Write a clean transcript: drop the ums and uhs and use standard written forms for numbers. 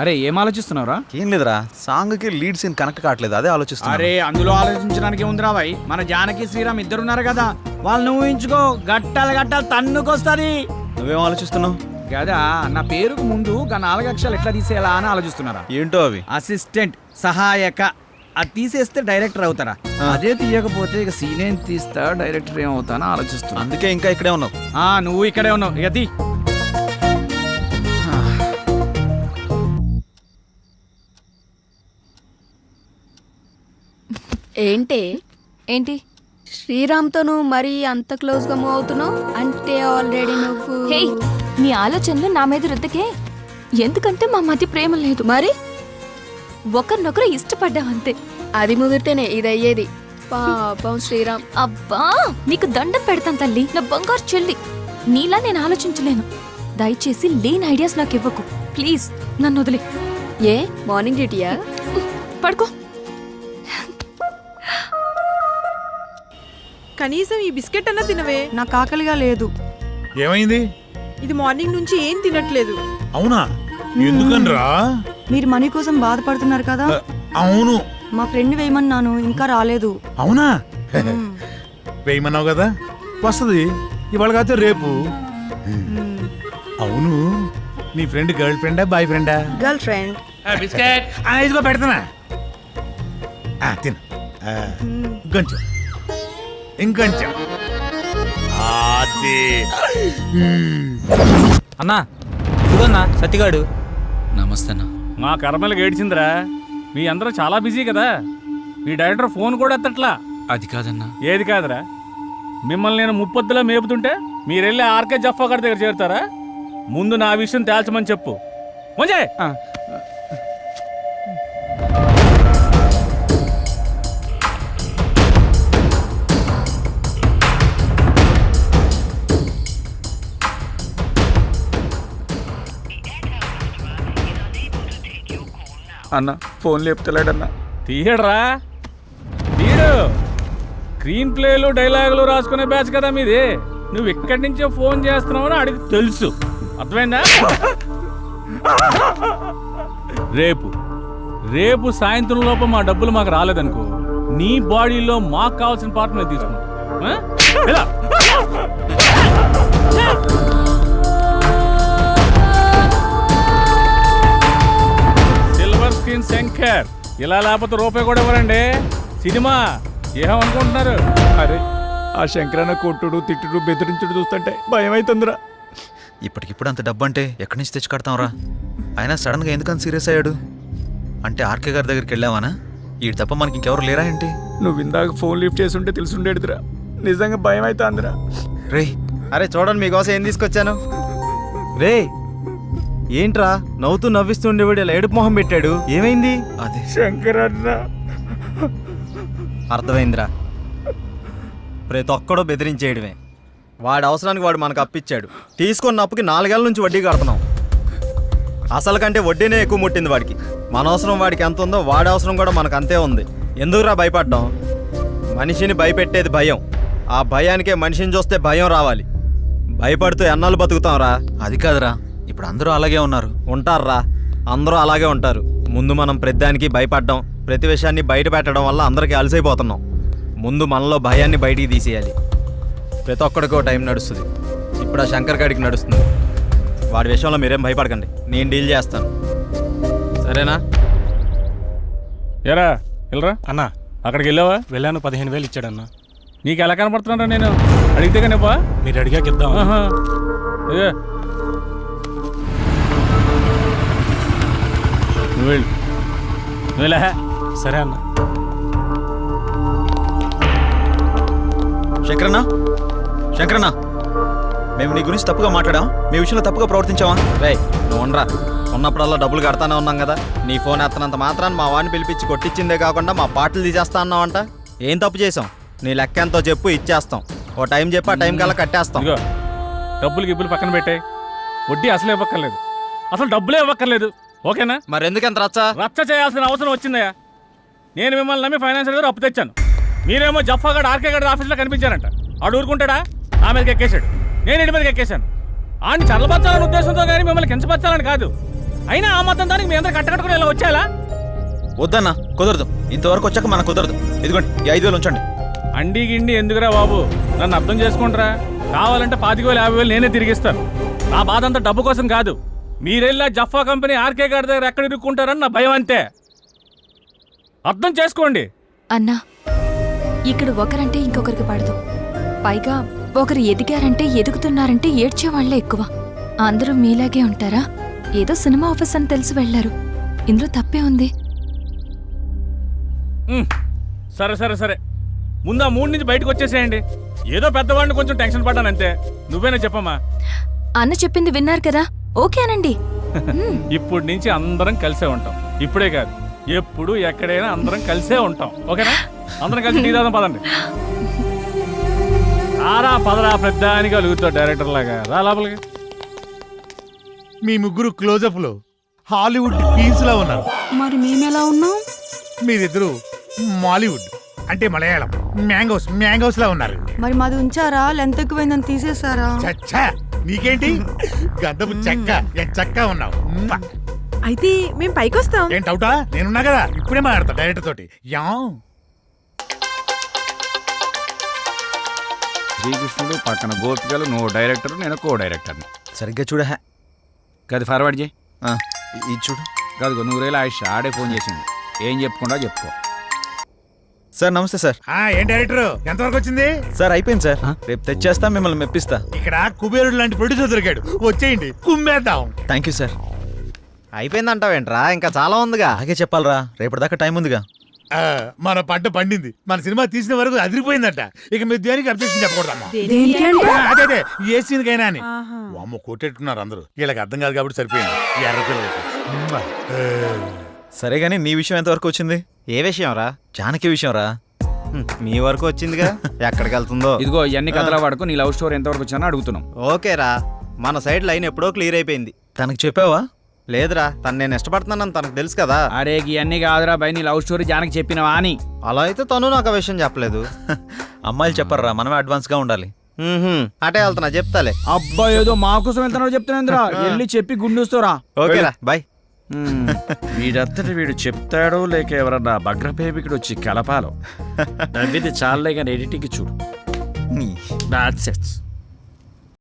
అరే ఏం ఆలోచిస్తున్నావురా? ఏం లేదురా, సాంగ్ కి లీడ్ సీన్ కనెక్ట్ కావట్లేదు, అదే ఆలోచిస్తున్నా. అరే అందులో ఆలోచించడానికి ఉందిరా భాయ్, మన జానకి శ్రీరామ్ ఇద్దరున్నారు కదా, వాళ్ళని ఊహించుకో, గట్టాలు తన్నుకొస్తుంది. నువ్వేం ఆలోచిస్తున్నావు? కదా నా పేరుకు ముందు 4 అక్షరాలు ఎట్లా తీసేయాలా అని ఆలోచిస్తున్నారా? ఏంటో అవి? అసిస్టెంట్, సహాయక. అది తీసేస్తే డైరెక్టర్ అవుతారా? అదే తీయకపోతే ఇక సీన్ ఏం తీస్తా, డైరెక్టర్ ఏమవుతానో ఆలోచిస్తున్నా. అందుకే ఇంకా ఇక్కడే ఉన్నావు. నువ్వు ఇక్కడే ఉన్నావు, ఇక తీ. ఏంటి శ్రీరామ్తో నువ్వు మరీ అంత క్లోజ్ గా మూవ్ అవుతున్నావు అంటే ఆల్రెడీ నువ్వు హే నీ ఆలోచనలు నా మీద రుద్దకే. ఎందుకంటే మా మధ్య ప్రేమ లేదు, మరి ఒకరినొకరు ఇష్టపడ్డాం అంతే. అది ముదిరితేనే ఇది అయ్యేది. పాపం శ్రీరామ్. అబ్బా నీకు దండం పెడతాను తల్లి, నా బంగారు చెల్లి. నీలా నేను ఆలోచించలేను. దయచేసి లేని ఐడియాస్ నాకు ఇవ్వకు ప్లీజ్. నన్ను వదిలే. ఏ మార్నింగ్ డ్యూటీయా? పడుకో. కనీసం ఈ బిస్కెట్ అన్నా తినవే. నాకు ఆకలిగా లేదు. ఏమైంది? ఇది మార్నింగ్ నుంచి ఏం తినట్లేదు. అవునా? ఎందుకనరా? మీరు మనీ కోసం బాధపడుతున్నారు కదా. అవును. మా ఫ్రెండ్ వేయమన్నాను, ఇంకా రాలేదు. అవునా? వేయమన్నావు కదా, వస్తుంది ఇవాళ కాదు రేపు. అవును, నీ ఫ్రెండ్ గర్ల్ ఫ్రెండా బాయ్ ఫ్రెండా? Girl friend. బిస్కెట్ ఇదిగో పెడతానా, తిను. ఇంకొంచెం ఇంకొంచెం. అన్నా ఇదిగోన్నా సత్తిగాడు. నమస్తే అన్న. మా కర్మలకు ఏడ్చిందిరా. మీ అందరూ చాలా బిజీ కదా, మీ డైరెక్టర్ ఫోన్ కూడా ఎత్తట్లా. అది కాదన్నా. ఏది కాదురా? మిమ్మల్ని నేను ముప్పొద్దులా మేపుతుంటే మీరెళ్ళి ఆర్కే జఫా గారి దగ్గర చేరుతారా? ముందు నా విషయం తేల్చమని చెప్పు. మంజే అన్న ఫోన్ లేపుతలేడన్నా. తీయడరా, తీయడు. స్క్రీన్ ప్లేలు డైలాగులు రాసుకునే బ్యాచ్ కదా మీది. నువ్వు ఇక్కడి నుంచే ఫోన్ చేస్తున్నావు అని అడిగి తెలుసు. అర్థమైందా? రేపు సాయంత్రం లోపు మా డబ్బులు మాకు రాలేదనుకో, నీ బాడీలో మాకు కావాల్సిన పార్ట్ మేము తీసుకుంటాం. సిల్వర్ స్క్రీన్ శంకర్, ఇలా లేకపోతే రూపాయి కూడా ఇవ్వరండి. సినిమా ఏమనుకుంటున్నారు? అరే ఆ శంకరన్న కొట్టుడు తిట్టుడు బెదిరించుడు చూస్తుంటే భయం అవుతుందిరా. ఇప్పటికిప్పుడు అంత డబ్బు అంటే ఎక్కడి నుంచి తెచ్చి కడతాంరా? ఆయన సడన్ గా ఎందుకని సీరియస్ అయ్యాడు? అంటే ఆర్కే గారి దగ్గరికి వెళ్ళావానా? ఈ తప్ప మనకి ఇంకెవరు లేరా ఏంటి? నువ్వు ఇందాక ఫోన్ లిఫ్ట్ చేసి ఉంటే తెలుసుండేదిరా. నిజంగా భయం అవుతుందిరా. రే అరే చూడండి మీకోసం ఏం తీసుకొచ్చాను. రే ఏంట్రా నవ్వుతూ నవ్విస్తుండేవాడు ఇలా ఏడుపు మొహం పెట్టాడు, ఏమైంది? అదే శంకరన్న. అర్థమైందిరా, ప్రతి ఒక్కడో బెదిరించేయడమే. వాడి అవసరానికి వాడు మనకు అప్పిచ్చాడు. తీసుకున్న అప్పుకి 4 ఏళ్ళ నుంచి వడ్డీ కడుతున్నాం. అసలు కంటే వడ్డీనే ఎక్కువ ముట్టింది వాడికి. మన అవసరం వాడికి ఎంత ఉందో వాడి అవసరం కూడా మనకు అంతే ఉంది. ఎందుకురా భయపడ్డాం? మనిషిని భయపెట్టేది భయం. ఆ భయానికే మనిషిని చూస్తే భయం రావాలి. భయపడుతూ ఎన్నాళ్ళు బతుకుతాంరా? అది కాదురా, ఇప్పుడు అందరూ అలాగే ఉన్నారు. ఉంటారా, అందరూ అలాగే ఉంటారు. ముందు మనం ప్రతిదానికి భయపడ్డాం, ప్రతి విషయాన్ని బయట పెట్టడం వల్ల అందరికీ అలసైపోతున్నాం. ముందు మనలో భయాన్ని బయటికి తీసేయాలి. ప్రతి ఒక్కడికో టైం నడుస్తుంది. ఇప్పుడు ఆ శంకర్ గాడికి నడుస్తుంది. వాడి విషయంలో మీరేం భయపడకండి, నేను డీల్ చేస్తాను, సరేనా? ఎరా వెళ్ళరా అన్నా. అక్కడికి వెళ్ళావా? వెళ్ళాను, 15,000 ఇచ్చాడన్నా. నీకు ఎలా కనపడుతున్నారా? నేను అడిగితే కనిపా. మీరు అడిగాక ఇద్దాం. నువ్వు వెళ్ళా. సరే అన్న. శంకరన్న, శంకరన్న, మేము నీ గురించి తప్పుగా మాట్లాడాం, మీ విషయంలో తప్పుగా ప్రవర్తించావా? రే నువ్వు ఉండరా, ఉన్నప్పుడల్లా డబ్బులు కడతానే ఉన్నాం కదా. నీ ఫోన్ ఎత్తనంత మాత్రాన్ని మా వాడిని పిలిపించి కొట్టించిందే కాకుండా మా పాటలు తీసేస్తా అన్నావంట. ఏం తప్పు చేసాం? నీ లెక్క ఎంతో చెప్పు, ఇచ్చేస్తాం. ఓ టైం చెప్పి ఆ టైం కల్లా కట్టేస్తాం. ఇదిగో డబ్బులు గిబ్బులు పక్కన పెట్టే, వడ్డీ అసలు ఇవ్వక్కర్లేదు, అసలు డబ్బులే ఇవ్వక్కర్లేదు. ఓకేనా? మరి ఎందుకంత రచ్చ చేయాల్సిన అవసరం వచ్చిందయ్యా. నేను మిమ్మల్ని నమ్మి ఫైనాన్షియల్ గారు అప్పు తెచ్చాను. మీరేమో జఫాగడ్ ఆర్కే గడ్ ఆఫీస్లో కనిపించారంట. ఆడు ఊరుకుంటాడా? నా మీదకి ఎక్కేశాడు, నేను ఇంటి మీదకి ఎక్కేశాను. ఆడిని చల్లబచ్చాలని ఉద్దేశంతో కానీ మిమ్మల్ని కించపరచాలని కాదు. అయినా ఆ మాత్రం దానికి మీ అందరు కట్టకట్టుకుని ఇలా వచ్చేలా? వద్దన్నా, కుదరదు. ఇంతవరకు వచ్చాక మనకు కుదరదు. ఇదిగోండి, ఈ 5,000 ఉంచండి. అండి గిండి ఎందుకురా బాబు, నన్ను అర్థం చేసుకుంటారా? కావాలంటే 25,000 50,000 నేనే తిరిగిస్తాను. నా బాధ అంతా డబ్బు కోసం కాదు. మీరెళ్ళా జఫా కంపెనీ ఆర్కే గారి దగ్గర ఎక్కడ ఇరుక్కుంటారని నా భయం అంతే. అర్థం చేసుకోండి. అన్నా, ఇక్కడ ఒకరంటే ఇంకొకరికి పడదు. పైగా ఒకరు ఎదిగారంటే ఎదుగుతున్నారంటే ఏడ్చేవాళ్లే ఎక్కువ. అందరూ మీలాగే ఉంటారా? ఏదో సినిమా ఆఫీస్ అని తెలిసి వెళ్లారు. ఇందులో తప్పే ఉంది. సరే సరే సరే, ముందు ఆ 3 నుంచి బయటకు వచ్చేసేయండి. ఏదో పెద్దవాడిని కొంచెం టెన్షన్ పడ్డానంతే. నువ్వేనా చెప్పమ్మా? అన్న చెప్పింది విన్నారు కదా, ఓకే అనండి. ఇప్పటి నుంచి అందరం కలిసే ఉంటాం. ఇప్పుడే కాదు, ఎప్పుడు ఎక్కడైనా అందరం కలిసే ఉంటాం. ఓకేనా? అందరం కలిసి టీ తాగుదాం, పదండి. ఆరా పదరా, పెద్దానికి అలుగుతావు డైరెక్టర్ లాగా. రా లోపలికి. మీ ముగ్గురు క్లోజప్ లో హాలీవుడ్ క్వీన్స్ లా ఉన్నారు. మరి మేమెలా ఉన్నాం? మీరిద్దరు మాలీవుడ్ అంటే మలయాళం మ్యాంగోస్ లా ఉన్నారు. మరి మాది ఉంచారా? లెంత్ ఎక్కువైందని తీసేసారా? చచ్చా, నీకేంటి గంధపు చెక్క ఉన్నావు. అయితే మేము పైకి వస్తాం. ఏంటి అవుటా? నేనున్నా కదా, ఇప్పుడే మాట్లాడతా డైరెక్టర్ తోటి. యా శ్రీకృష్ణుడు పక్కన గోపికలు, నువ్వు డైరెక్టర్, నేను కో డైరెక్టర్ని. సరిగ్గా చూడ. కాదు ఫార్వర్డ్ చేయి. ఇది చూడు. కాదు 100,000 ఆయుష్ ఆడే ఫోన్ చేసింది. ఏం చెప్పుకుంటా చెప్పుకో. సార్ నమస్తే సార్. ఏం డైరెక్టర్, ఎంతవరకు వచ్చింది? సార్ అయిపోయింది సార్. రేపు తెచ్చేస్తా, మిమ్మల్ని మెప్పిస్తా. ఇక్కడ కుబేరుడు లాంటి ప్రొడ్యూసర్ దొరికాడు, వచ్చేయండి కుమ్మేద్దాం. Thank you sir. అయిపోయిందంటావేంట్రా? ఇంకా చాలా ఉందిగా. అలాగే చెప్పాలరా, రేపటిదాకా టైం ఉందిగా. మన పంట పండింది. మన సినిమా తీసిన వరకు అదిరిపోయిందట. ఇక మీరు దేనికి అబ్జెక్షన్ చెప్పకూడదమ్మా. అదే ఏ సీన్ కైనా అని. అమ్మ కొట్టేట్టున్నారు అందరూ. వీళ్ళకి అర్థం కాదు కాబట్టి సరిపోయింది. ఎర్ర పిల్లలకి. సరే గానీ నీ విషయం ఎంతవరకు వచ్చింది? ఏ విషయం రా? జానకి విషయం రా. మీ వరకు వచ్చిందిగా, ఎక్కడికి వెళ్తుందో. ఇదిగో ఇవన్నీ కథల వాడుకో. నీ లవ్ స్టోరీ ఎంతవరకు వచ్చినా అడుగుతున్నాం. ఓకేరా, మన సైడ్ లైన్ ఎప్పుడో క్లియర్ అయిపోయింది. తనకి చెప్పావా? లేదురా, తను నేను ఇష్టపడుతున్నానని తనకు తెలుసు కదా. అరే ఇవన్నీ కాదురా బై, నీ లవ్ స్టోరీ జానకి చెప్పినవా అని. అలా అయితే తను నాకు ఆ విషయం చెప్పలేదు. అమ్మాయిలు చెప్పర్రా, మనమే అడ్వాన్స్ గా ఉండాలి. అటే వెళ్తున్నా, చెప్తాలే. అబ్బా ఏదో మా కోసం వెళ్తున్నాడు చెప్తున్నా. వెళ్ళి చెప్పి గుండూస్తోరా. ఓకేరా, బాయ్. వీడంతటి వీడు చెప్తాడో లేక ఎవరన్నా భగ్రపేపికుడు వచ్చి కలపాలో. నవ్వింది చాలే కానీ ఎడిటింగ్ చూడు. నీ That's it.